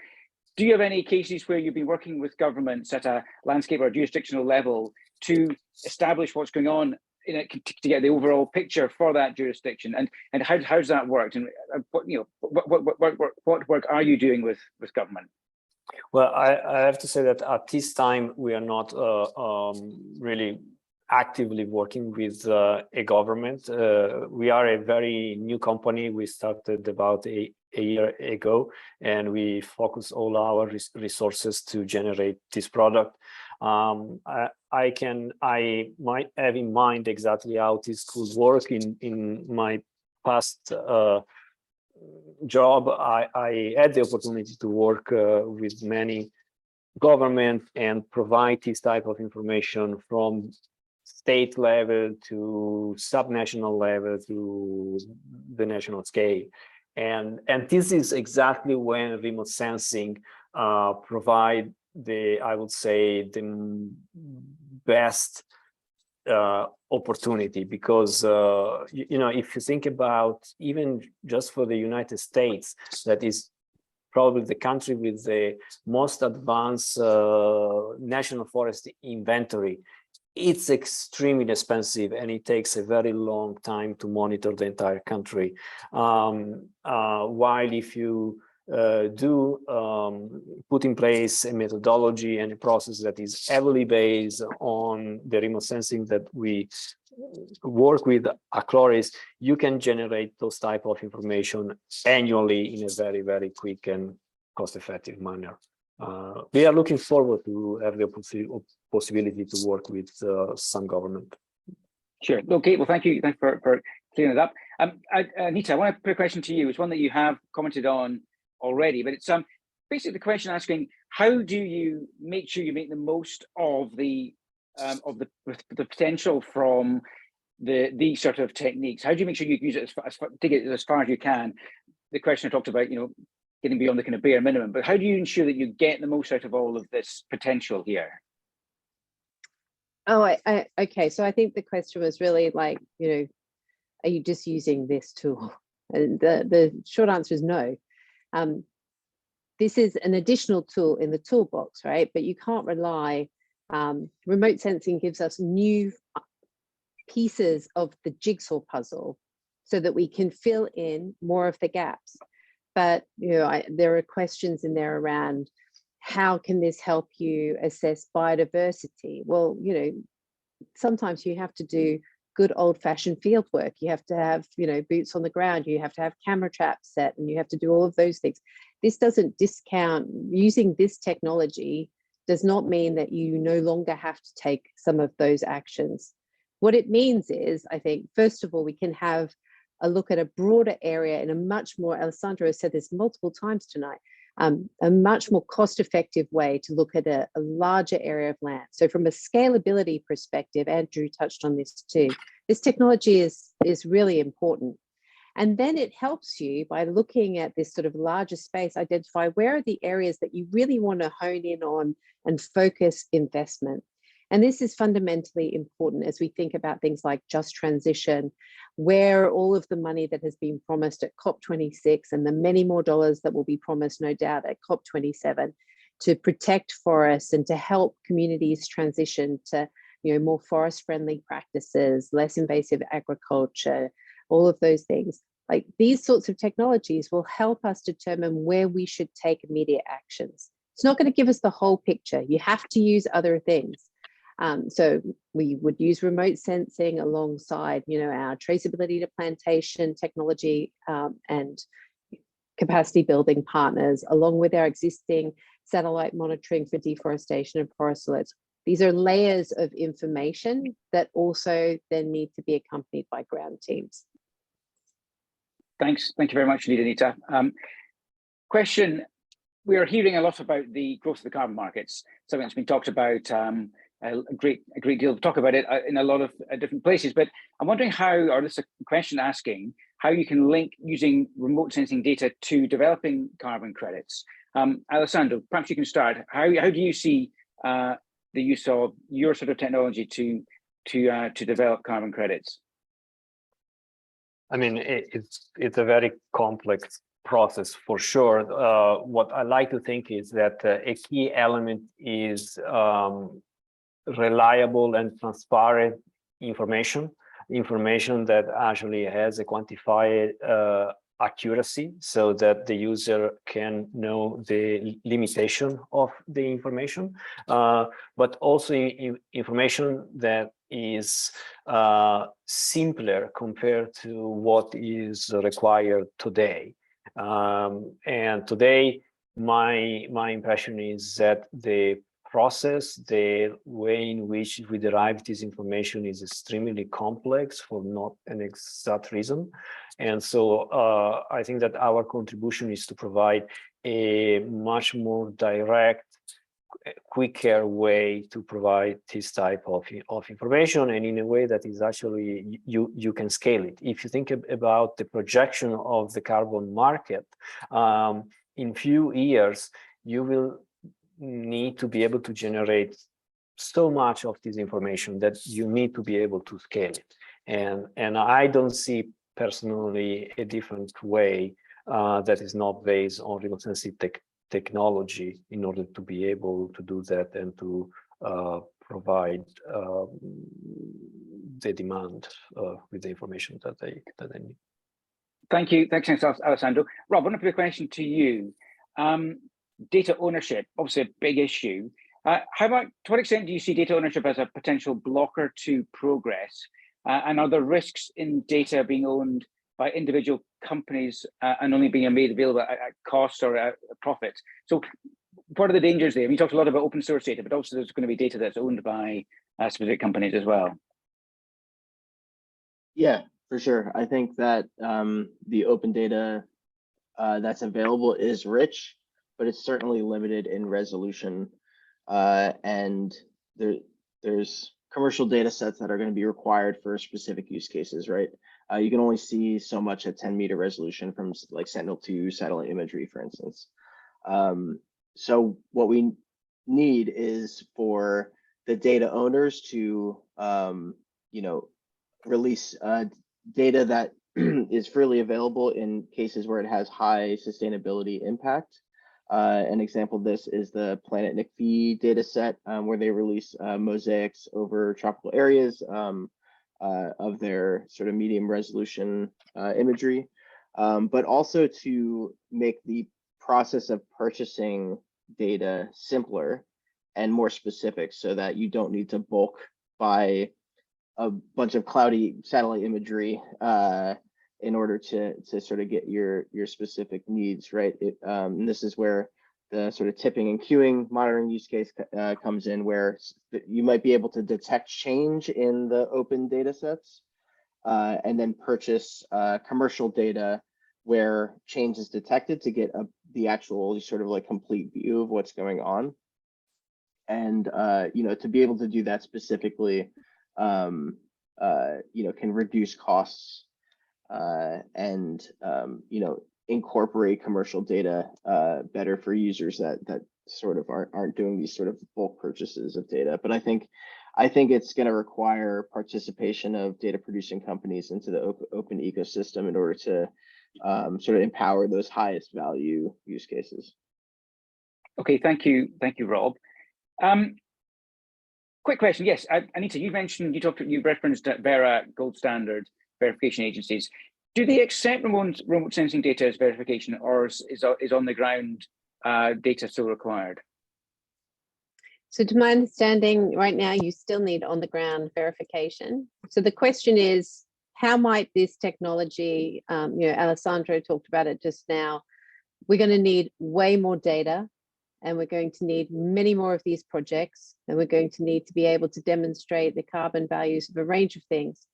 Speaker 1: Do you have any cases where you've been working with governments at a landscape or jurisdictional level to establish what's going on in it, to get the overall picture for that jurisdiction, and how's that worked, and what work are you doing with government?
Speaker 5: Well, I have to say that at this time we are not really actively working with a government. We are a very new company. We started about a year ago, and we focus all our resources to generate this product. I might have in mind exactly how this could work. In my past job, I had the opportunity to work with many government and provide this type of information from state level to subnational level to the national scale. And this is exactly when remote sensing provide I would say, the best opportunity, because if you think about even just for the United States, that is probably the country with the most advanced national forest inventory. It's extremely expensive, and it takes a very long time to monitor the entire country. While if you put in place a methodology and a process that is heavily based on the remote sensing that we work with Acloris, you can generate those type of information annually in a very, very quick and cost-effective manner. We are looking forward to have the possibility to work with some government.
Speaker 1: Sure. Okay. Well, thank you. Thanks for clearing it up. Anita, I want to put a question to you. It's one that you have commented on already, but it's basically the question asking, how do you make sure you make the most of the potential from these sort of techniques? How do you make sure you use it take it as far as you can? The question I talked about, getting beyond the kind of bare minimum, but how do you ensure that you get the most out of all of this potential here?
Speaker 2: Oh, okay. So I think the question was really like, are you just using this tool? And the short answer is no. This is an additional tool in the toolbox, right? But you can't rely. Remote sensing gives us new pieces of the jigsaw puzzle so that we can fill in more of the gaps. But there are questions in there around how can this help you assess biodiversity? Well, sometimes you have to do good old-fashioned field work. You have to have, boots on the ground. You have to have camera traps set, and you have to do all of those things. This doesn't discount using this technology. Does not mean that you no longer have to take some of those actions. What it means is, I think, first of all, we can have a look at a broader area in a much more, Alessandro has said this multiple times tonight, a much more cost-effective way to look at a larger area of land. So from a scalability perspective, Andrew touched on this too, this technology is really important. And then it helps you by looking at this sort of larger space, identify where are the areas that you really want to hone in on and focus investment. And this is fundamentally important as we think about things like just transition, where all of the money that has been promised at COP26 and the many more dollars that will be promised, no doubt, at COP27 to protect forests and to help communities transition to more forest-friendly practices, less invasive agriculture, all of those things. Like these sorts of technologies will help us determine where we should take immediate actions. It's not going to give us the whole picture. You have to use other things. So we would use remote sensing alongside, our traceability to plantation technology and capacity building partners, along with our existing satellite monitoring for deforestation and forest alerts. These are layers of information that also then need to be accompanied by ground teams.
Speaker 1: Thanks. Thank you very much, Anita. Question, we are hearing a lot about the growth of the carbon markets, something that's been talked about a great deal to talk about it in a lot of different places, but I'm wondering how, or this is a question asking, how you can link using remote sensing data to developing carbon credits. Alessandro, perhaps you can start. How do you see the use of your sort of technology to develop carbon credits?
Speaker 5: I mean, it's a very complex process for sure. What I like to think is that a key element is reliable and transparent information that actually has a quantified accuracy, so that the user can know the limitation of the information, but also information that is simpler compared to what is required today. And today, my impression is that the process, the way in which we derive this information is extremely complex for not an exact reason. And so I think that our contribution is to provide a much more direct, quicker way to provide this type of information, and in a way that is actually you can scale it. If you think about the projection of the carbon market, in few years, you will need to be able to generate so much of this information that you need to be able to scale it. And I don't see personally a different way that is not based on remote sensing technology in order to be able to do that and to provide the demand with the information that they need.
Speaker 1: Thank you. Thanks, Alessandro. Rob, I want to put a question to you. Data ownership, obviously a big issue. To what extent do you see data ownership as a potential blocker to progress? And are there risks in data being owned by individual companies and only being made available at cost or at profit? So what are the dangers there? We talked a lot about open source data, but also there's going to be data that's owned by specific companies as well.
Speaker 4: Yeah, for sure. I think that the open data that's available is rich, but it's certainly limited in resolution. And there's commercial data sets that are going to be required for specific use cases, right? You can only see so much at 10-meter resolution from like Sentinel-2 satellite imagery, for instance. So what we need is for the data owners to, release data that is freely available in cases where it has high sustainability impact. An example of this is the Planet NICFI data set, where they release mosaics over tropical areas of their sort of medium resolution imagery, but also to make the process of purchasing data simpler and more specific, so that you don't need to bulk buy a bunch of cloudy satellite imagery in order to sort of get your specific needs, right? And this is where the sort of tipping and queuing monitoring use case comes in, where you might be able to detect change in the open data sets and then purchase commercial data where change is detected to get the actual sort of like complete view of what's going on. And, to be able to do that specifically, can reduce costs and incorporate commercial data better for users that sort of aren't doing these sort of bulk purchases of data. But I think it's going to require participation of data producing companies into the open ecosystem in order to sort of empower those highest value use cases.
Speaker 1: Okay, thank you, Rob. Quick question. Yes, Anita, you referenced Vera gold standard verification agencies. Do they accept remote sensing data as verification, or is on the ground data still required?
Speaker 2: So to my understanding, right now, you still need on the ground verification. So the question is, how might this technology, Alessandro talked about it just now, we're going to need way more data, and we're going to need many more of these projects, and we're going to need to be able to demonstrate the carbon values of a range of things,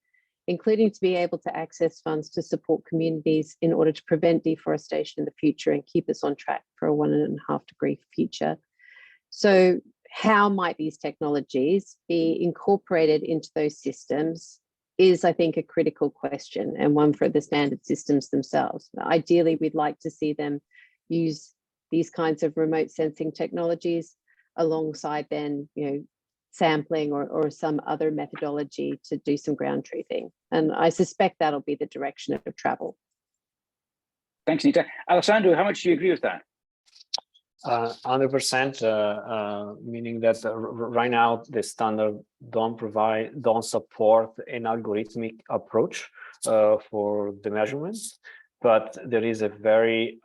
Speaker 2: including to be able to access funds to support communities in order to prevent deforestation in the future and keep us on track for a 1.5 degree future. So how might these technologies be incorporated into those systems is, I think, a critical question, and one for the standard systems themselves. Ideally, we'd like to see them use these kinds of remote sensing technologies alongside then, sampling or some other methodology to do some ground truthing. And I suspect that'll be the direction of travel.
Speaker 1: Thanks, Anita. Alessandro, how much do you agree with that?
Speaker 5: 100%, meaning that right now the standard don't support an algorithmic approach for the measurements, but there is a very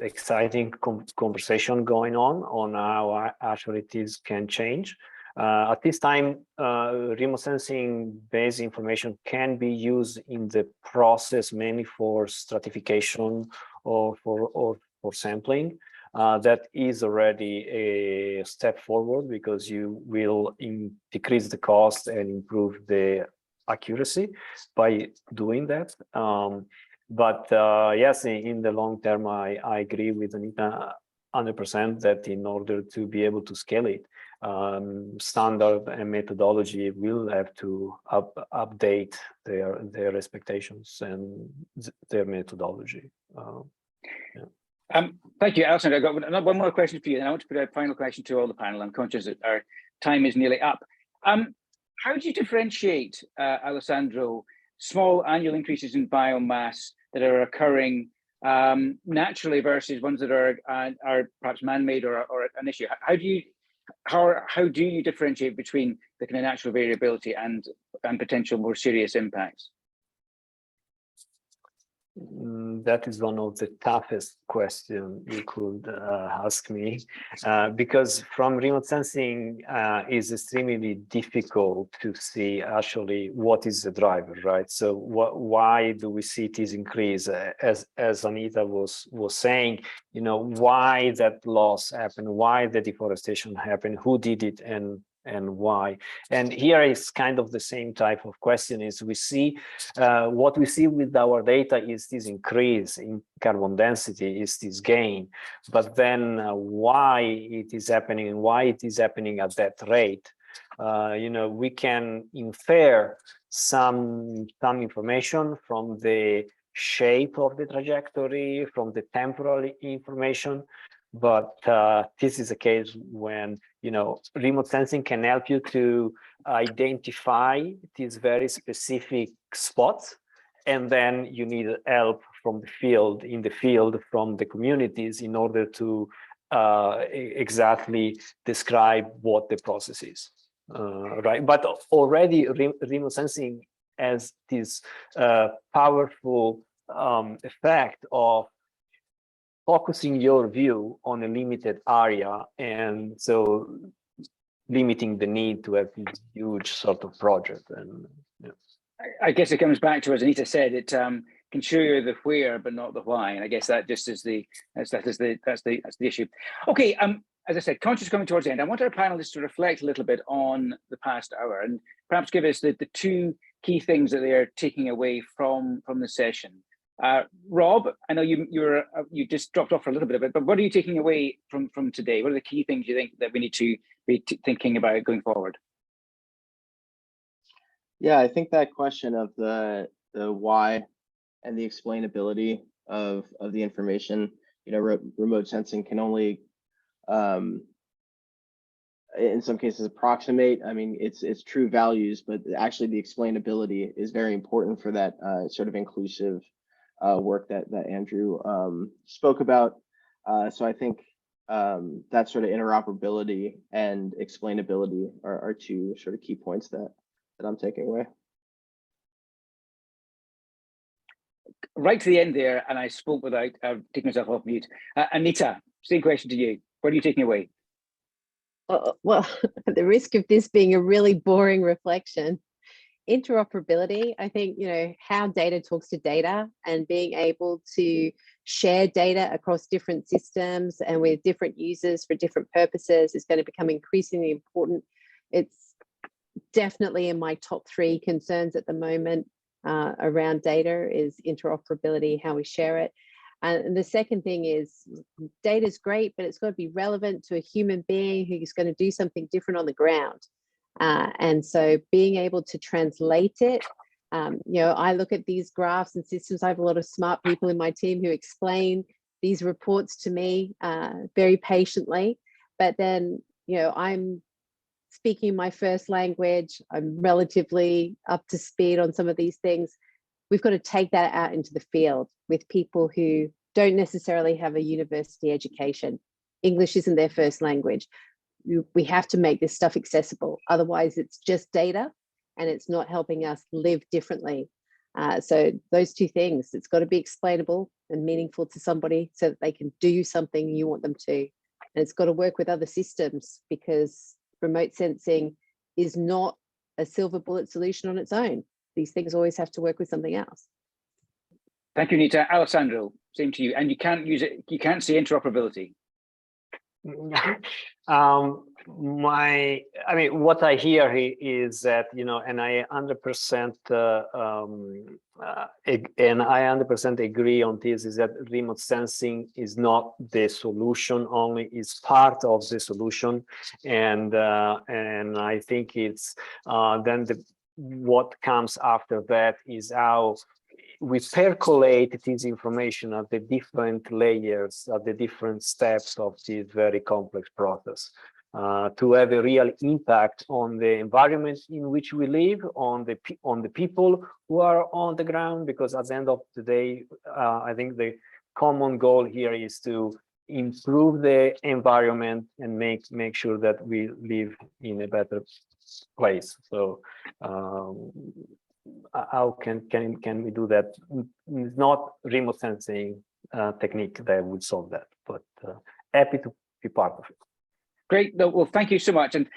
Speaker 5: exciting conversation going on how actually these can change. At this time, remote sensing based information can be used in the process mainly for stratification or for sampling. That is already a step forward because you will decrease the cost and improve the accuracy by doing that. But yes, in the long term, I agree with Anita 100% that in order to be able to scale it, standard and methodology will have to update their expectations and their methodology. Yeah.
Speaker 1: Thank you, Alessandro. I've got one more question for you, and I want to put a final question to all the panel. I'm conscious that our time is nearly up. How do you differentiate, Alessandro, small annual increases in biomass that are occurring naturally versus ones that are perhaps man-made or an issue? How do you differentiate between the kind of natural variability and potential more serious impacts?
Speaker 5: That is one of the toughest questions you could ask me, because from remote sensing is extremely difficult to see actually what is the driver, right? So why do we see this increase? As Anita was saying, you know, why that loss happened, why the deforestation happened, who did it, and why. And here is kind of the same type of question. Is we see what we see with our data is this increase in carbon density, is this gain, but then why it is happening and why it is happening at that rate, you know, we can infer some information from the shape of the trajectory, from the temporal information. But this is a case when, you know, remote sensing can help you to identify these very specific spots, and then you need help from the field, from the communities in order to exactly describe what the process is, right? But already remote sensing has this powerful effect of focusing your view on a limited area, and so limiting the need to have this huge sort of project. And yeah.
Speaker 1: I guess it comes back to, as Anita said, it can show you the where but not the why, and I guess that just is that's the issue. Okay, as I said, conscious coming towards the end, I want our panelists to reflect a little bit on the past hour and perhaps give us the two key things that they are taking away from the session. Rob, I know you just dropped off for a little bit of it, but what are you taking away from today? What are the key things you think that we need to be thinking about going forward?
Speaker 4: Yeah, I think that question of the why and the explainability of the information, you know, remote sensing can only in some cases approximate. I mean, it's true values, but actually the explainability is very important for that sort of inclusive work that Andrew spoke about. So I think that sort of interoperability and explainability are two sort of key points that I'm taking away.
Speaker 1: Right to the end there, and I spoke without taking myself off mute. Anita, same question to you. What are you taking away?
Speaker 2: Well, at the risk of this being a really boring reflection, interoperability, I think, you know, how data talks to data and being able to share data across different systems and with different users for different purposes is going to become increasingly important. It's definitely in my top 3 concerns at the moment around data is interoperability, how we share it. And the second thing is data is great, but it's got to be relevant to a human being who's going to do something different on the ground. And so being able to translate it, you know, I look at these graphs and systems. I have a lot of smart people in my team who explain these reports to me very patiently. But then, you know, I'm speaking my first language. I'm relatively up to speed on some of these things. We've got to take that out into the field with people who don't necessarily have a university education. English isn't their first language. We have to make this stuff accessible. Otherwise, it's just data and it's not helping us live differently. So those two things, it's got to be explainable and meaningful to somebody so that they can do something you want them to. And it's got to work with other systems, because remote sensing is not a silver bullet solution on its own. These things always have to work with something else.
Speaker 1: Thank you, Nita. Alessandro, same to you. And you can't use it, you can't see interoperability.
Speaker 5: I mean, what I hear is that, you know, and I 100% and I 100% agree on this, is that remote sensing is not the solution, only is part of the solution, and I think it's then what comes after that is how we percolate this information at the different layers, at the different steps of this very complex process, to have a real impact on the environment in which we live, on the people who are on the ground. Because at the end of the day, I think the common goal here is to improve the environment and make sure that we live in a better place. So how can we do that? It's not remote sensing technique that would solve that, but happy to be part of it.
Speaker 1: Great. Well, thank you so much. And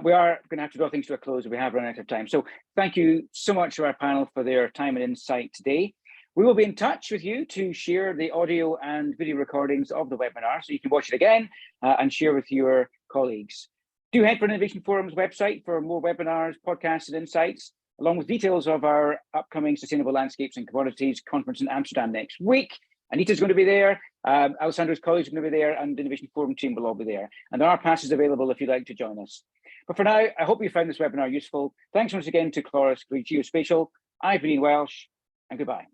Speaker 1: we are going to have to draw things to a close. We have run out of time. So thank you so much to our panel for their time and insight today. We will be in touch with you to share the audio and video recordings of the webinar, so you can watch it again and share with your colleagues. Do head for Innovation Forum's website for more webinars, podcasts, and insights, along with details of our upcoming Sustainable Landscapes and Commodities conference in Amsterdam next week. Anita's going to be there, Alessandro's colleagues are going to be there, and the Innovation Forum team will all be there. And there are passes available if you'd like to join us. But for now, I hope you found this webinar useful. Thanks once again to Chloris Geospatial. I've been Ian Welsh, and goodbye.